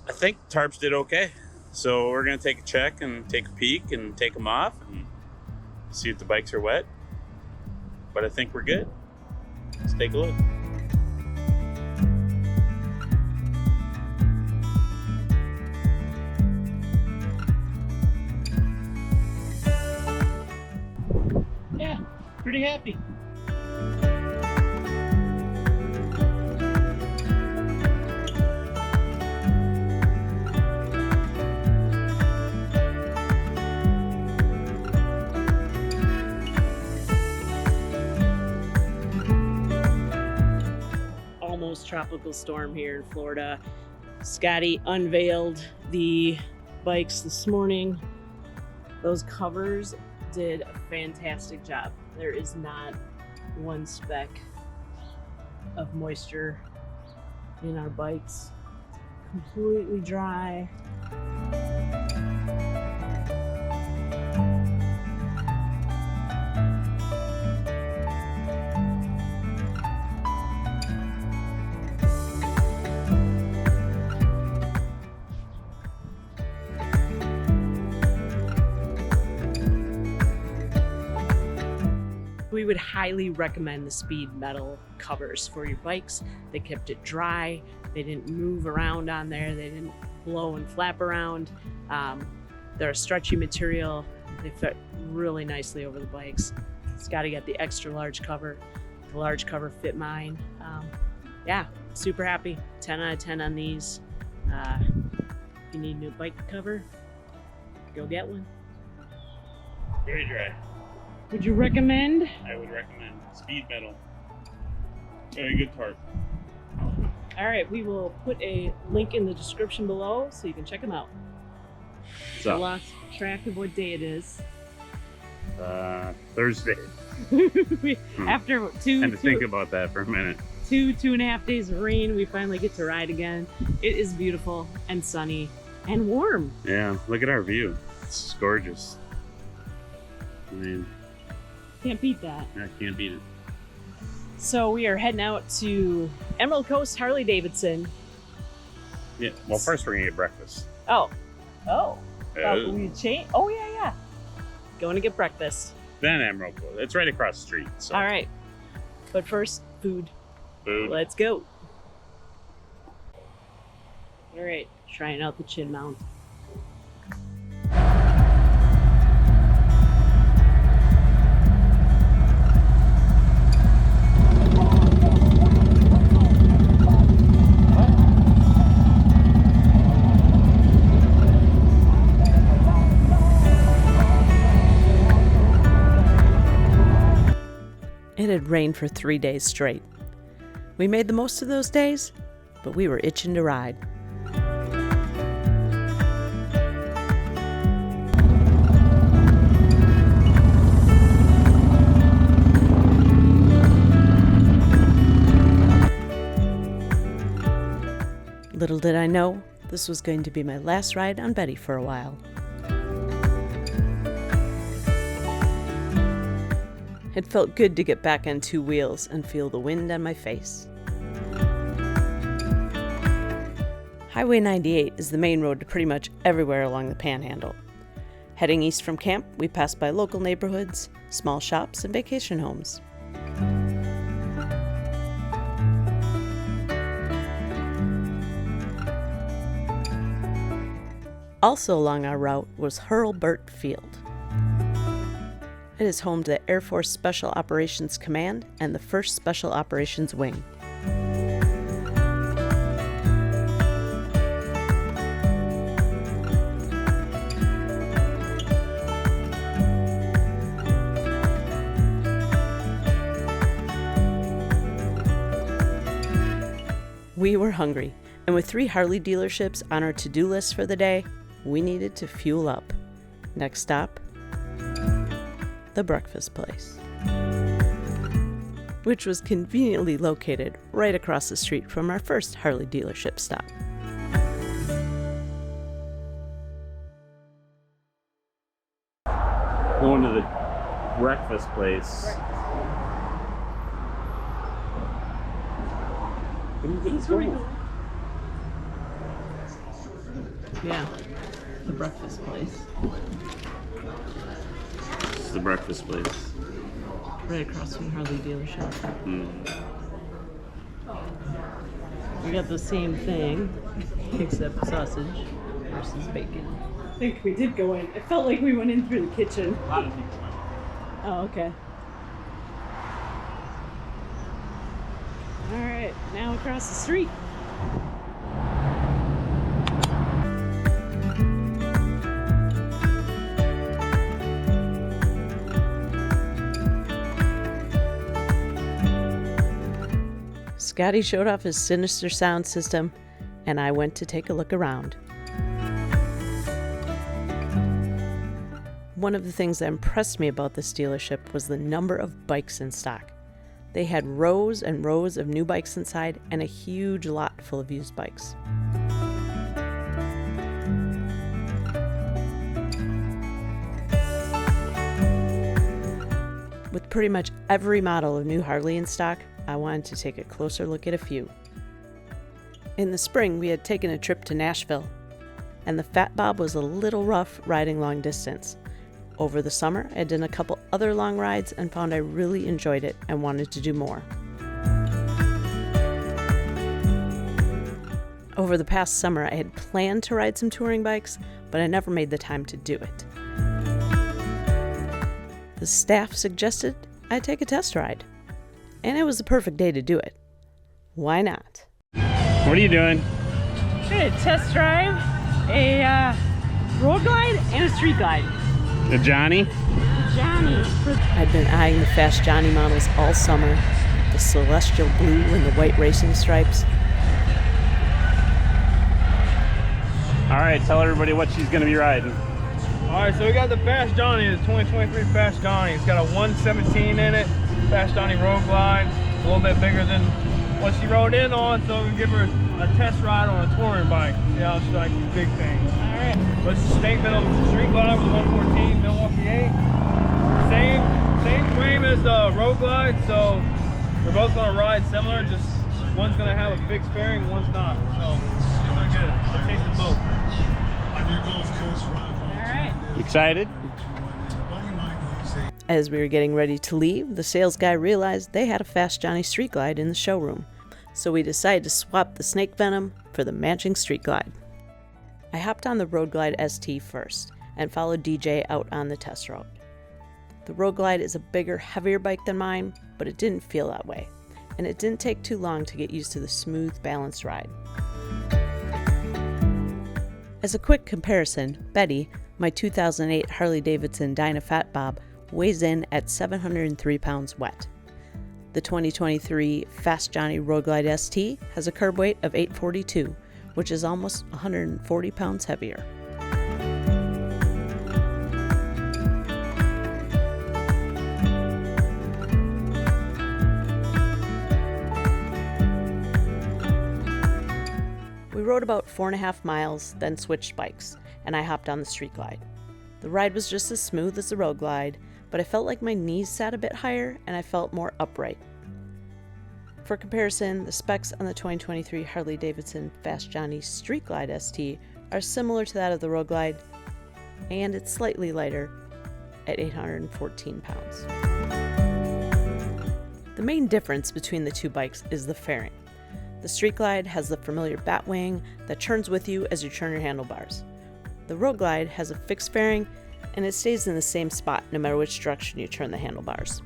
I think tarps did okay. So we're going to take a check and take a peek and take them off and see if the bikes are wet. But I think we're good. Let's take a look. Yeah, pretty happy. Almost tropical storm here in Florida. Scotty unveiled the bikes this morning. Those covers did a fantastic job. There is not one speck of moisture in our bikes. Completely dry. We would highly recommend the Speed Metal covers for your bikes. They kept it dry. They didn't move around on there. They didn't blow and flap around. They're a stretchy material. They fit really nicely over the bikes. Scotty got the extra large cover. The large cover fit mine. Yeah, super happy. 10 out of 10 on these. If you need a new bike cover, go get one. Very dry. Would you recommend? I would recommend Speed Metal. Very good tarp. All right, we will put a link in the description below so you can check them out. So, I lost track of what day it is. Thursday. After Had to think about that for a minute. 2.5 days of rain, we finally get to ride again. It is beautiful and sunny and warm. Yeah, look at our view. It's gorgeous. I mean, Can't beat that. I can't beat it. So we are heading out to Emerald Coast Harley-Davidson. Yeah. Well, first we're gonna get breakfast. Oh. Oh, Uh, we change. Oh yeah. Going to get breakfast. Then Emerald Coast. It's right across the street. So. All right. But first, food. Food. Let's go. All right, trying out the chin mount. It had rained for 3 days straight. We made the most of those days, but we were itching to ride. Little did I know, this was going to be my last ride on Betty for a while. It felt good to get back on two wheels and feel the wind on my face. Highway 98 is the main road to pretty much everywhere along the Panhandle. Heading east from camp, we passed by local neighborhoods, small shops, and vacation homes. Also along our route was Hurlburt Field. It is home to the Air Force Special Operations Command and the 1st Special Operations Wing. We were hungry, and with 3 Harley dealerships on our to-do list for the day, we needed to fuel up. Next stop, the breakfast place, which was conveniently located right across the street from our first Harley dealership stop. Going to the breakfast place. Yeah, the breakfast place. It's the breakfast place. Right across from Harley dealership. We got the same thing, except sausage versus bacon. I think we did go in. It felt like we went in through the kitchen. A lot of people went. Oh, okay. All right, now across the street. Scotty showed off his sinister sound system, and I went to take a look around. One of the things that impressed me about this dealership was the number of bikes in stock. They had rows and rows of new bikes inside and a huge lot full of used bikes. With pretty much every model of new Harley in stock, I wanted to take a closer look at a few. In the spring, we had taken a trip to Nashville, and the Fat Bob was a little rough riding long distance. Over the summer, I had done a couple other long rides and found I really enjoyed it and wanted to do more. Over the past summer, I had planned to ride some touring bikes, but I never made the time to do it. The staff suggested I take a test ride, and it was the perfect day to do it. Why not? What are you doing? I'm going to test drive a road glide and a street glide. The Johnny? Johnny. I've been eyeing the Fast Johnny models all summer. The celestial blue and the white racing stripes. All right, tell everybody what she's going to be riding. All right, so we got the Fast Johnny, the 2023 Fast Johnny. It's got a 117 in it. Fast Johnny Road Glide. It's a little bit bigger than what she rode in on, so we can give her a test ride on a touring bike. See how she likes the big things. All right. But it's a statement of the street glide with a 114 Milwaukee 8. Same frame as the Road Glide, so we're both going to ride similar. Just one's going to have a fixed fairing, one's not. So we're going to get a taste of both. All right. Excited? As we were getting ready to leave, the sales guy realized they had a Fast Johnny Street Glide in the showroom, so we decided to swap the snake venom for the matching Street Glide. I hopped on the Road Glide ST first and followed DJ out on the test route. The Road Glide is a bigger, heavier bike than mine, but it didn't feel that way, and it didn't take too long to get used to the smooth, balanced ride. As a quick comparison, Betty, my 2008 Harley-Davidson Dyna Fat Bob, weighs in at 703 pounds wet. The 2023 Fast Johnny Road Glide ST has a curb weight of 842, which is almost 140 pounds heavier. We rode about 4.5 miles, then switched bikes, and I hopped on the Street Glide. The ride was just as smooth as the Road Glide, but I felt like my knees sat a bit higher and I felt more upright. For comparison, the specs on the 2023 Harley-Davidson Fast Johnny Street Glide ST are similar to that of the Road Glide, and it's slightly lighter at 814 pounds. The main difference between the two bikes is the fairing. The Street Glide has the familiar bat wing that turns with you as you turn your handlebars. The Road Glide has a fixed fairing, and it stays in the same spot no matter which direction you turn the handlebars.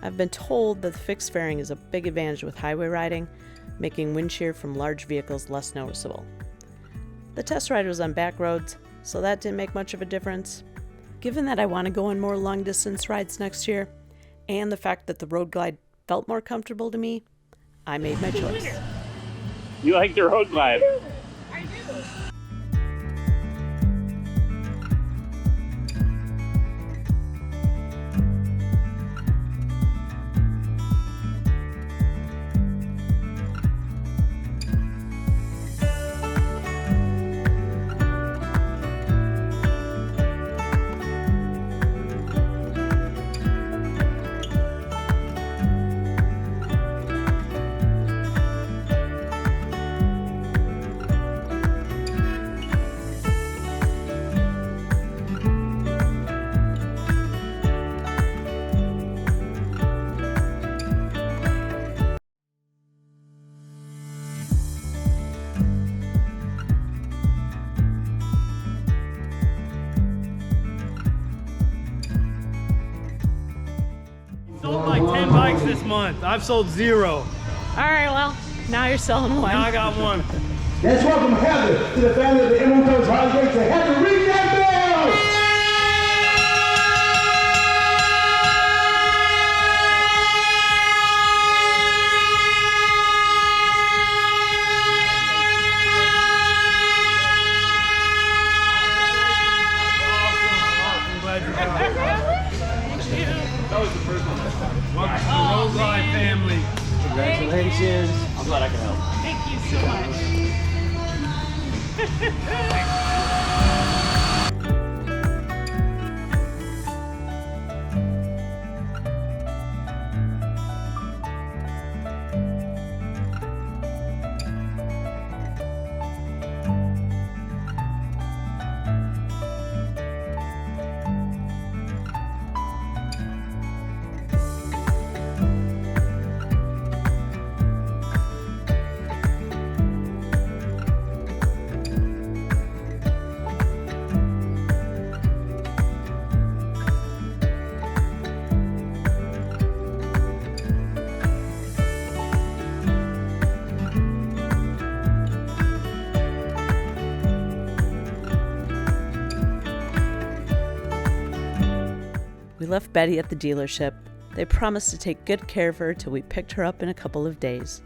I've been told that the fixed fairing is a big advantage with highway riding, making wind shear from large vehicles less noticeable. The test ride was on back roads, so that didn't make much of a difference. Given that I want to go on more long distance rides next year, and the fact that the Road Glide felt more comfortable to me, I made my choice. You like the Road Glide? I do. this month. I've sold 0. All right, well, now you're selling one. Now I got one. Let's welcome Heather to the family of the M1 Coach Harley-Davidson. Heather, ring that bell! That was the first one. Welcome to the Road Glide family. Congratulations. I'm glad I can help. Thank you so much. We left Betty at the dealership. They promised to take good care of her till we picked her up in a couple of days.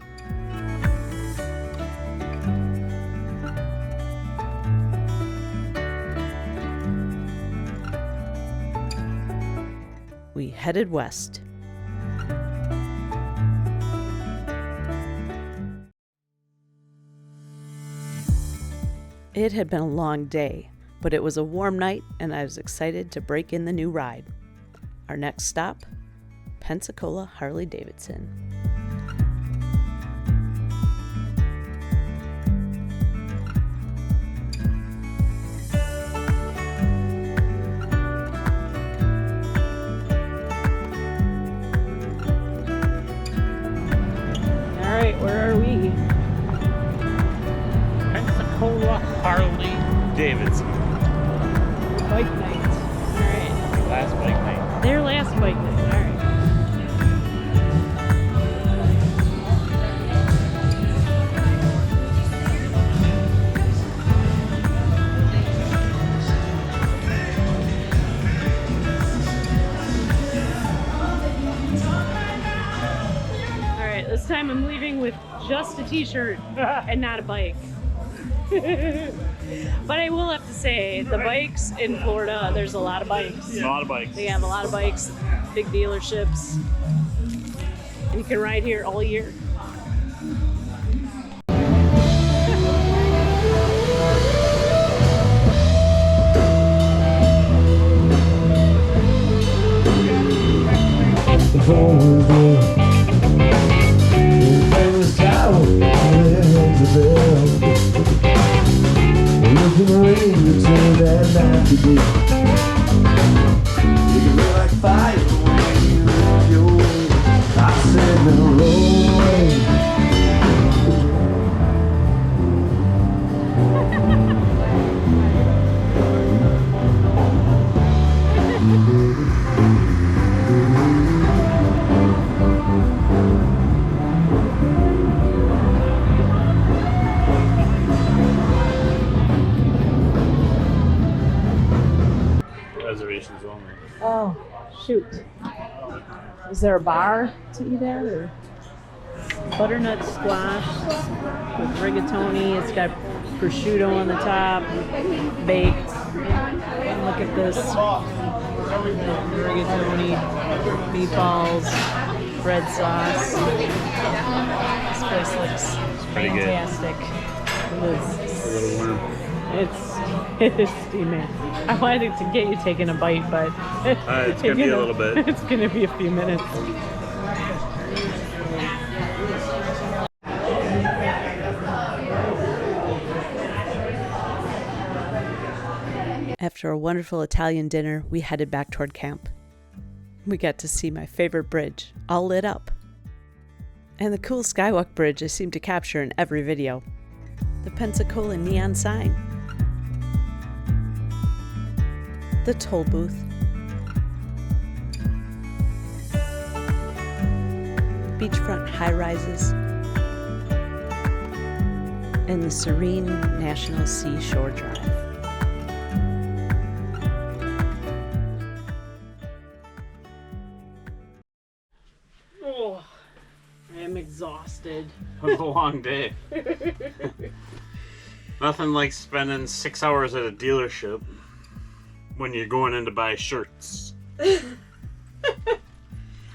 We headed west. It had been a long day, but it was a warm night and I was excited to break in the new ride. Our next stop, Pensacola Harley-Davidson. All right, where are we? Pensacola Harley-Davidson. Bike night. All right. Last bike night. Their last bike night. All right. All right, this time I'm leaving with just a t-shirt and not a bike. But I will have to say, the bikes in Florida, there's a lot of bikes. A lot of bikes. They have a lot of bikes, big dealerships, and you can ride here all year. Reservations only. Oh, shoot. Is there a bar to eat at? Or? Butternut squash with rigatoni. It's got prosciutto on the top, baked. And look at this. Rigatoni, meatballs, bread sauce. This place looks pretty good. fantastic. It's a little warm. It is steaming. I wanted to get you taking a bite, but It's gonna be a little bit. It's gonna be a few minutes. After a wonderful Italian dinner, we headed back toward camp. We got to see my favorite bridge, all lit up. And the cool Skywalk bridge I seem to capture in every video. The Pensacola neon sign. The toll booth. beachfront high-rises, and the serene National Seashore Drive. Oh, I am exhausted. It was a long day. Nothing like spending 6 hours at a dealership when you're going in to buy shirts.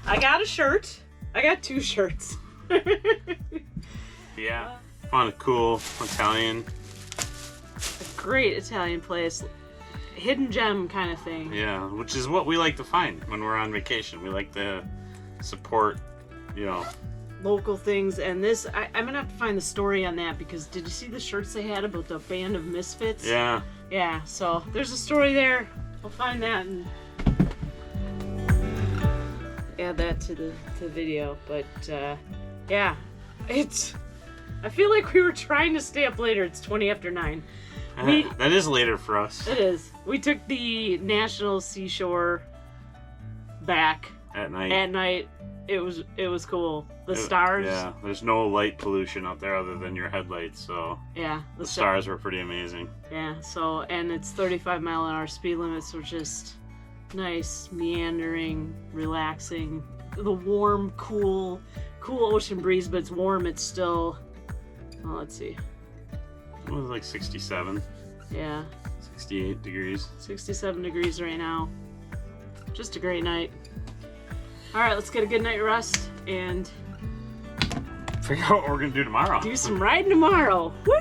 I got a shirt. I got 2 shirts. Yeah, found a cool Italian. A great Italian place. Hidden gem kind of thing. Yeah, which is what we like to find when we're on vacation. We like to support, you know. Local things, and this, I'm gonna have to find the story on that, because did you see the shirts they had about the band of misfits? Yeah. Yeah, so there's a story there. I'll find that and add that to the video. But yeah, I feel like we were trying to stay up later. It's 20 after 9. That is later for us. It is. We took the National Seashore back At night. at night. It was cool. The stars. Yeah, there's no light pollution out there other than your headlights, so Yeah. the stars were pretty amazing. Yeah, so, and it's 35-mile-an-hour speed limits, so just nice, meandering, relaxing. The warm, cool ocean breeze, but it's warm. It's still, well, let's see. It was like 67, Yeah, 68 degrees. 67 degrees right now. Just a great night. All right, let's get a good night rest and Figure out what we're gonna do tomorrow. do some riding tomorrow. Woo!